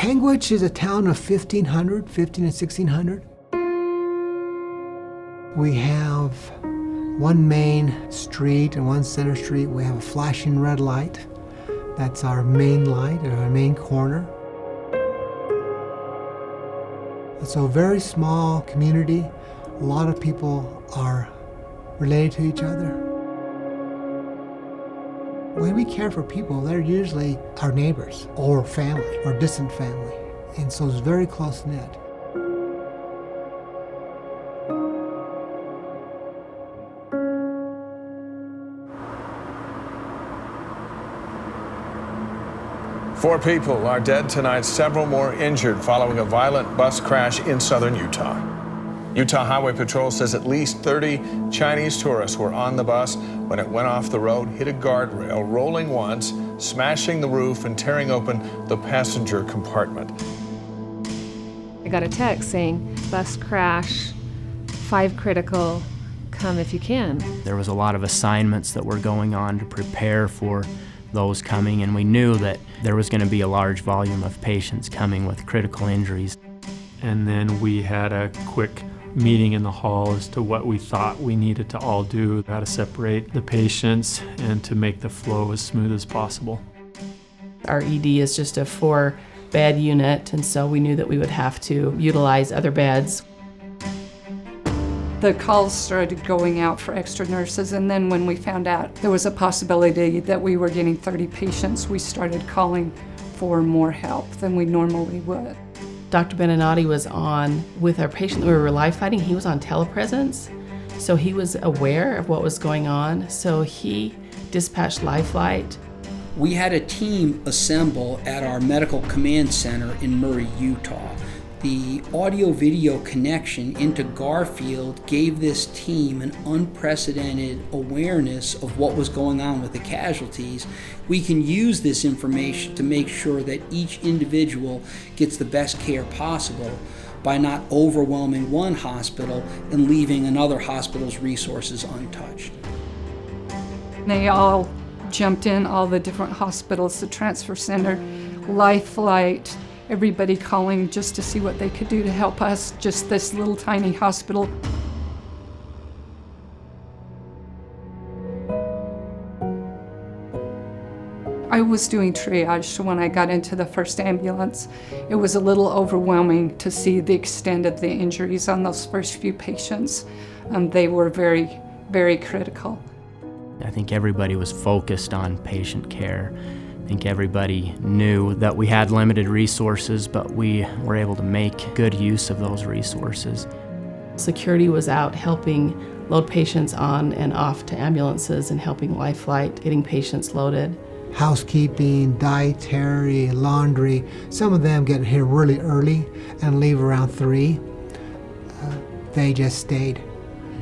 Panguitch is a town of 15 and 1600. We have one main street and one center street. We have a flashing red light. That's our main light at our main corner. It's a very small community. A lot of people are related to each other. When we care for people, they're usually our neighbors or family or distant family. And so it's very close-knit. Four people are dead tonight, several more injured following a violent bus crash in southern Utah. Utah Highway Patrol says at least 30 Chinese tourists were on the bus when it went off the road, hit a guardrail, rolling once, smashing the roof and tearing open the passenger compartment. I got a text saying, bus crash, 5 critical, come if you can. There was a lot of assignments that were going on to prepare for those coming, and we knew that there was going to be a large volume of patients coming with critical injuries. And then we had a quick meeting in the hall as to what we thought we needed to all do, how to separate the patients and to make the flow as smooth as possible. Our ED is just a 4-bed unit, and so we knew that we would have to utilize other beds. The calls started going out for extra nurses, and then when we found out there was a possibility that we were getting 30 patients, we started calling for more help than we normally would. Dr. Beninati was on with our patient that we were live fighting. He was on telepresence, so he was aware of what was going on, so he dispatched live flight. We had a team assemble at our medical command center in Murray, Utah. The audio-video connection into Garfield gave this team an unprecedented awareness of what was going on with the casualties. We can use this information to make sure that each individual gets the best care possible by not overwhelming one hospital and leaving another hospital's resources untouched. They all jumped in, all the different hospitals, the transfer center, life flight, everybody calling just to see what they could do to help us, just this little tiny hospital. I was doing triage, so when I got into the first ambulance, it was a little overwhelming to see the extent of the injuries on those first few patients. They were very, very critical. I think everybody was focused on patient care. I think everybody knew that we had limited resources, but we were able to make good use of those resources. Security was out helping load patients on and off to ambulances and helping life flight, getting patients loaded. Housekeeping, dietary, laundry. Some of them get here really early and leave around 3. They just stayed.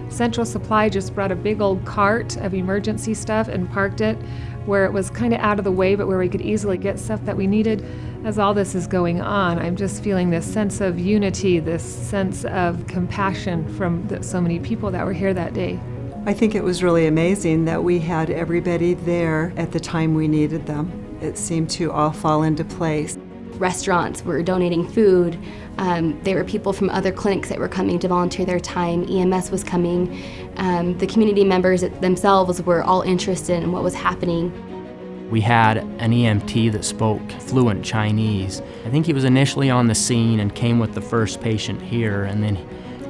Central Supply just brought a big old cart of emergency stuff and parked it where it was kind of out of the way, but where we could easily get stuff that we needed. As all this is going on, I'm just feeling this sense of unity, this sense of compassion from so many people that were here that day. I think it was really amazing that we had everybody there at the time we needed them. It seemed to all fall into place. Restaurants were donating food. There were people from other clinics that were coming to volunteer their time. EMS was coming. The community members themselves were all interested in what was happening. We had an EMT that spoke fluent Chinese. I think he was initially on the scene and came with the first patient here, and then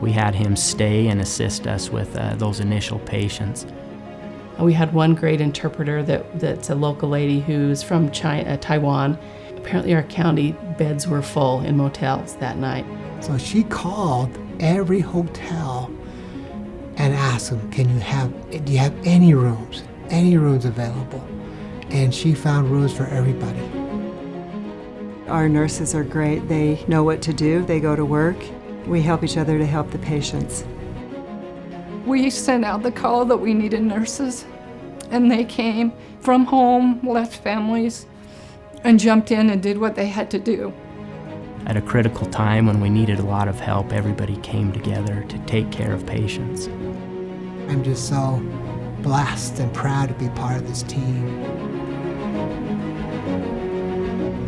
we had him stay and assist us with those initial patients. We had one great interpreter that's a local lady who's from Taiwan. Apparently our county beds were full in motels that night. So she called every hotel and asked them, do you have any rooms available? And she found rooms for everybody. Our nurses are great. They know what to do. They go to work. We help each other to help the patients. We sent out the call that we needed nurses, and they came from home, left families, and jumped in and did what they had to do. At a critical time when we needed a lot of help, everybody came together to take care of patients. I'm just so blessed and proud to be part of this team.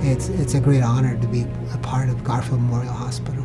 it's a great honor to be a part of Garfield Memorial Hospital.